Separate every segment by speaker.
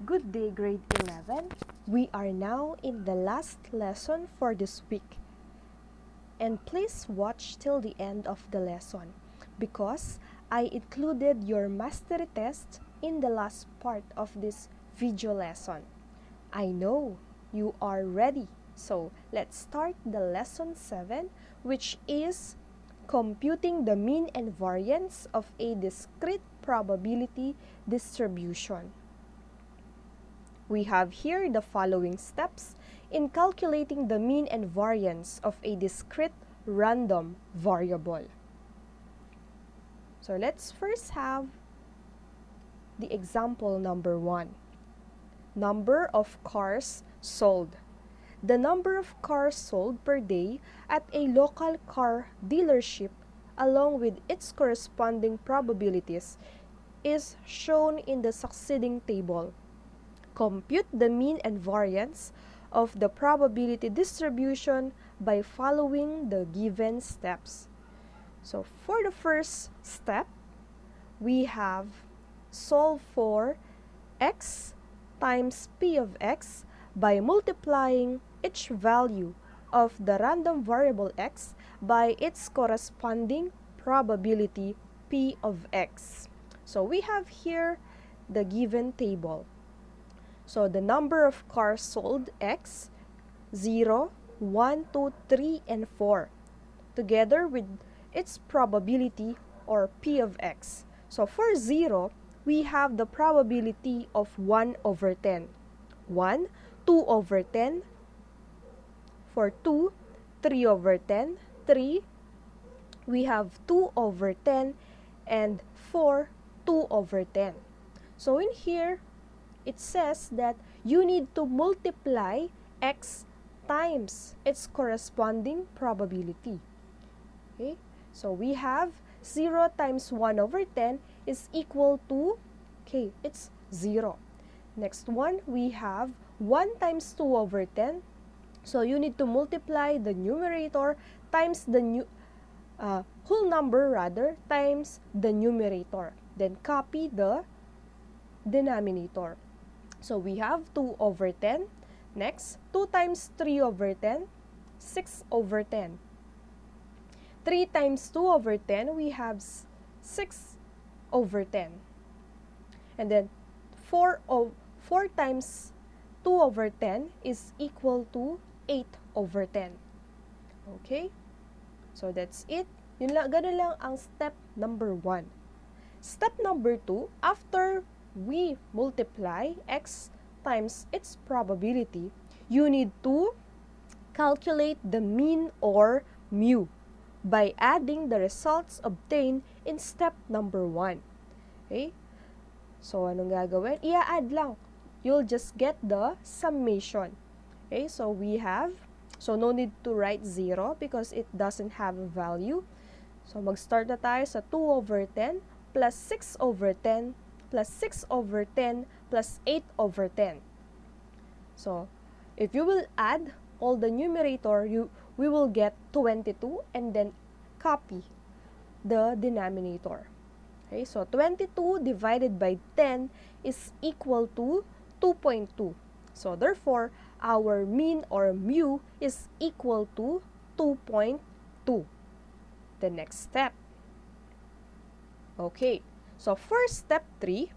Speaker 1: Good day, grade 11. We are now in the last lesson for this week. And please watch till the end of the lesson because I included your mastery test in the last part of this video lesson. I know you are ready. So let's start the lesson 7, which is computing the mean and variance of a discrete probability distribution. We have here the following steps in calculating the mean and variance of a discrete random variable. So let's first have the example number 1. Number of cars sold. The number of cars sold per day at a local car dealership along with its corresponding probabilities is shown in the succeeding table. Compute the mean and variance of the probability distribution by following the given steps. So for the first step, we have solve for x times p of x by multiplying each value of the random variable x by its corresponding probability p of x. So we have here the given table. So the number of cars sold x, 0, 1, 2, 3, and 4, together with its probability or p of x. So for 0, we have the probability of 1 over 10. 1, 2 over 10. For 2, 3 over 10. 3, we have 2 over 10. And 4, 2 over 10. So in here, it says that you need to multiply x times its corresponding probability. Okay? So we have 0 times 1 over 10 is equal to, it's 0. Next one, we have 1 times 2 over 10. So you need to multiply the numerator times the whole number times the numerator. Then copy the denominator. So we have 2 over 10. Next, 2 times 3 over 10, 6 over 10. 3 times 2 over 10, we have 6 over 10. And then 4 times 2 over 10 is equal to 8 over 10. Okay? So that's it. Ganun lang ang step number 1. Step number 2, after we multiply x times its probability, you need to calculate the mean or mu by adding the results obtained in step number 1. Okay? So, anong gagawin? I-add lang. You'll just get the summation. Okay? So, no need to write 0 because it doesn't have a value. So, mag-start na tayo sa 2 over 10 plus 6 over 10 plus 6 over 10 plus 8 over 10. So, if you will add all the numerator, we will get 22 and then copy the denominator. Okay, so 22 divided by 10 is equal to 2.2. So, therefore, our mean or mu is equal to 2.2. The next step. Okay. So, for step 3,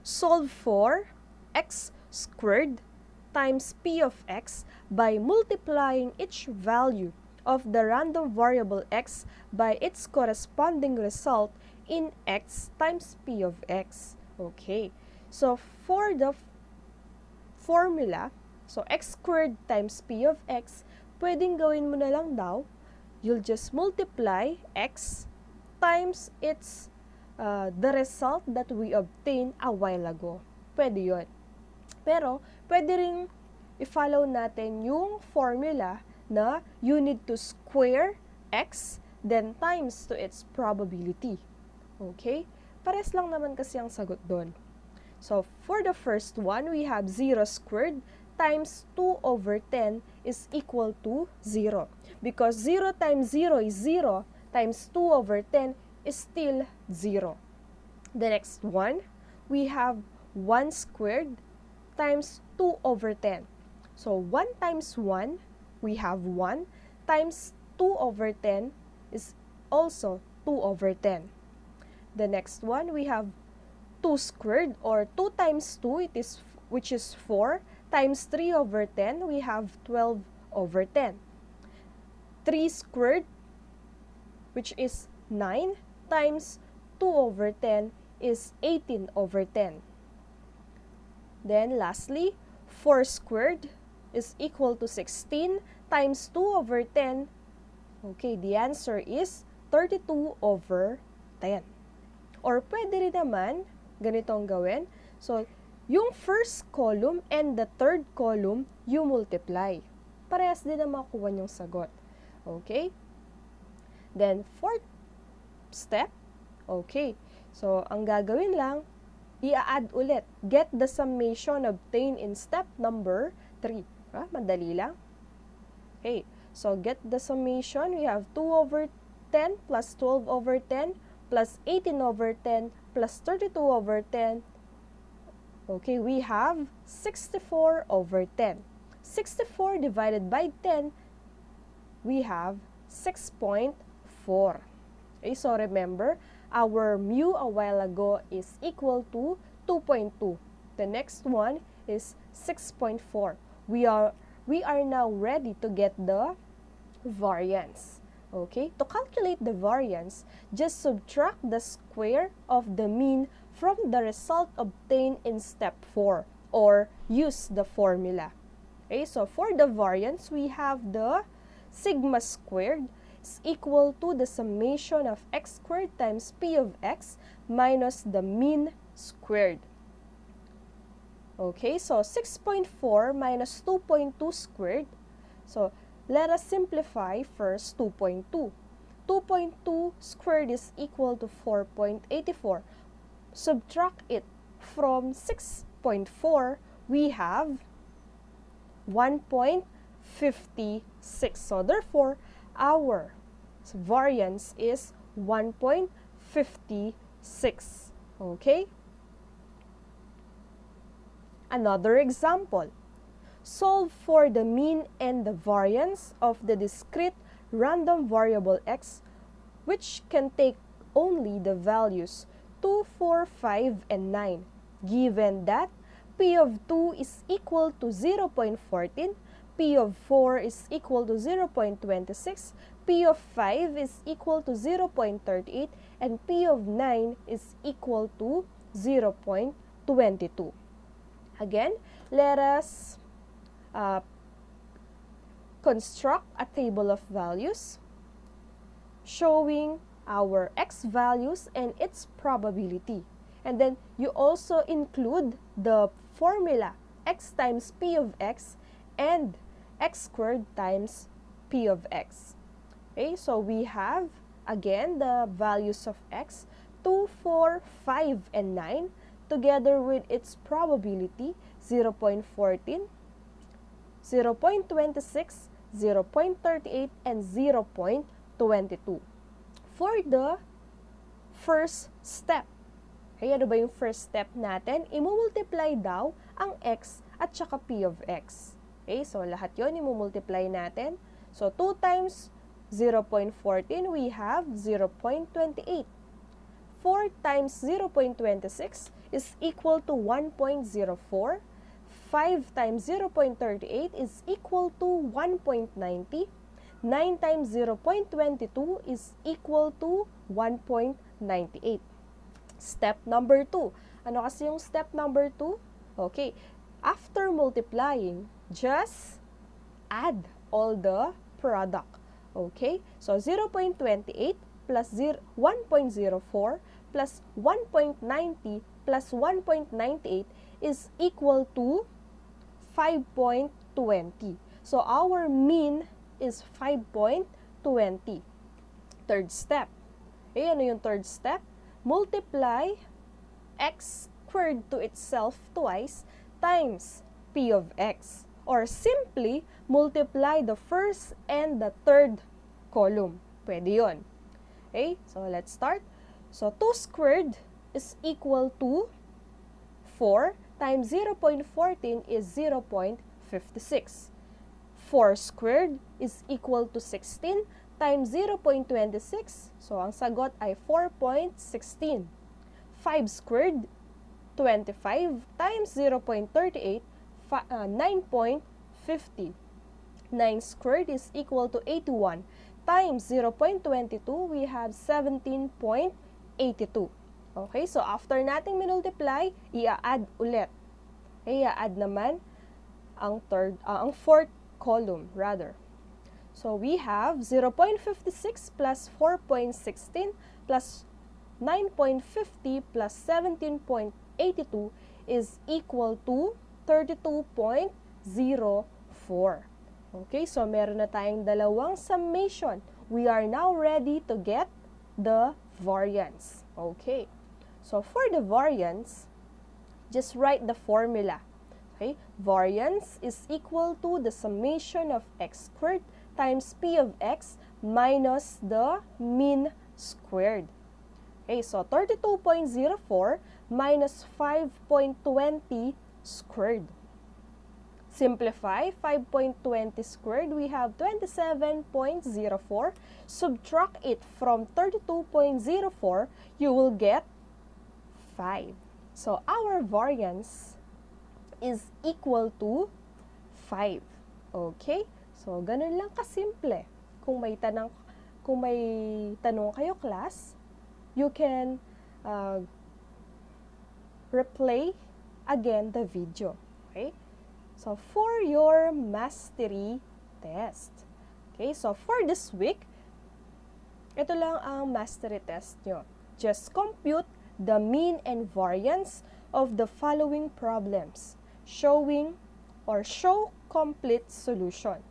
Speaker 1: solve for x squared times p of x by multiplying each value of the random variable x by its corresponding result in x times p of x. Okay. So, for the formula, so x squared times p of x, pwedeng gawin mo na lang daw, you'll just multiply x times its the result that we obtained a while ago. Pwede yun. Pero, pwede rin i-follow natin yung formula na you need to square x then times to its probability. Okay? Pares lang naman kasi ang sagot doon. So, for the first one, we have 0 squared times 2 over 10 is equal to 0. Because 0 times 0 is 0 times 2 over 10 is still 0. The next one, we have 1 squared times 2 over 10. So 1 times 1, we have 1, times 2 over 10 is also 2 over 10. The next one, we have 2 squared, or 2 times 2, which is 4, times 3 over 10, we have 12 over 10. 3 squared, which is 9, times 2 over 10 is 18 over 10. Then lastly, 4 squared is equal to 16 times 2 over 10. Okay, the answer is 32 over 10. Or pwede rin naman, ganitong gawin. So, yung first column and the third column, you multiply. Parehas din na makuha yung sagot. Okay? Then, fourth step, okay. So, ang gagawin lang, i-add ulit. Get the summation obtained in step number 3. Madali lang. Okay. So, get the summation. We have 2 over 10 plus 12 over 10 plus 18 over 10 plus 32 over 10. Okay, we have 64 over 10. 64 divided by 10, we have 6.4. Okay, so remember, our mu a while ago is equal to 2.2. The next one is 6.4. We are now ready to get the variance. Okay, to calculate the variance, just subtract the square of the mean from the result obtained in step 4, or use the formula. Okay, so for the variance, we have the sigma squared is equal to the summation of x squared times p of x minus the mean squared. Okay, so 6.4 minus 2.2 squared. So, let us simplify first 2.2. 2.2 squared is equal to 4.84. Subtract it from 6.4, we have 1.56. So, therefore, our variance is 1.56. Okay? Another example. Solve for the mean and the variance of the discrete random variable x, which can take only the values 2, 4, 5, and 9, given that p of 2 is equal to 0.14, p of 4 is equal to 0.26, p of 5 is equal to 0.38, and p of 9 is equal to 0.22. Again, let us construct a table of values showing our x values and its probability. And then you also include the formula x times p of x and x squared times p of x. Okay, so we have again the values of x, 2, 4, 5, and 9, together with its probability 0.14, 0.26, 0.38, and 0.22. For the first step, okay, ano ba yung first step natin? I-multiply daw ang x at saka p of x. Okay, so lahat yon i-multiply natin. So 2 times 0.14, we have 0.28. 4 times 0.26 is equal to 1.04. 5 times 0.38 is equal to 1.90. 9 times 0.22 is equal to 1.98. Step number 2. Ano kasi yung step number 2? Okay. After multiplying, just add all the product. Okay? So, 0.28 plus 1.04 plus 1.90 plus 1.98 is equal to 5.20. So, our mean is 5.20. Third step. Eh, ano yung third step? Multiply x squared to itself twice times p of x. Or simply, multiply the first and the third column. Pwede yun. Okay, so let's start. So, 2 squared is equal to 4 times 0.14 is 0.56. 4 squared is equal to 16 times 0.26. So, ang sagot ay 4.16. 5 squared, 25 times 0.38, 9.50. 9 squared is equal to 81 times 0.22, we have 17.82. Okay, so after nating minultiply, i-add ulit. Okay, i-add naman ang fourth column rather. So we have 0.56 plus 4.16 plus 9.50 plus 17.82 is equal to 32.04. Okay, so meron na tayong dalawang summation. We are now ready to get the variance. Okay, so for the variance, just write the formula. Okay, variance is equal to the summation of x squared times p of x minus the mean squared. Okay, so 32.04 minus 5.20 squared. Simplify 5.20 squared, we have 27.04. Subtract it from 32.04, you will get 5. So our variance is equal to 5. Okay? So ganun lang kasimple. Kung may tanong kayo class, you can replay again the video. Okay? So, for your mastery test. Okay, so for this week, ito lang ang mastery test nyo. Just compute the mean and variance of the following problems, showing or show complete solution.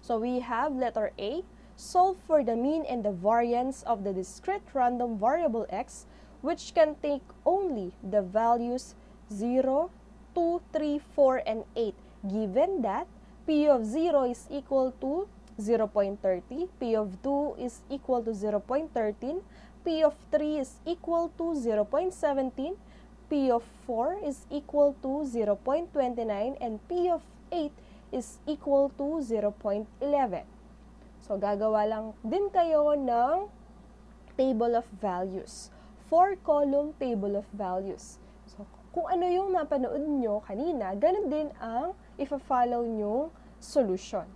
Speaker 1: So, we have letter A, solve for the mean and the variance of the discrete random variable x, which can take only the values 0, 2, 3, 4, and 8, given that P of 0 is equal to 0.30, P of 2 is equal to 0.13, P of 3 is equal to 0.17, P of 4 is equal to 0.29, and P of 8 is equal to 0.11. So, gagawa lang din kayo ng table of values. 4-column table of values. So, kung ano yung napanood nyo kanina, ganun din ang ifa-follow nyong solution.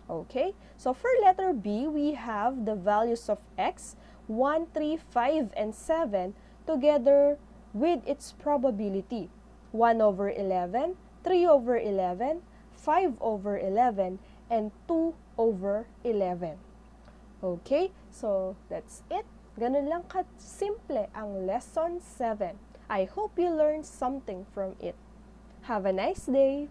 Speaker 1: Okay? So, for letter B, we have the values of x, 1, 3, 5, and 7 together with its probability. 1 over 11, 3 over 11, 5 over 11, and 2 over 11. Okay? So, that's it. Ganun lang ka-simple ang lesson 7. I hope you learned something from it. Have a nice day!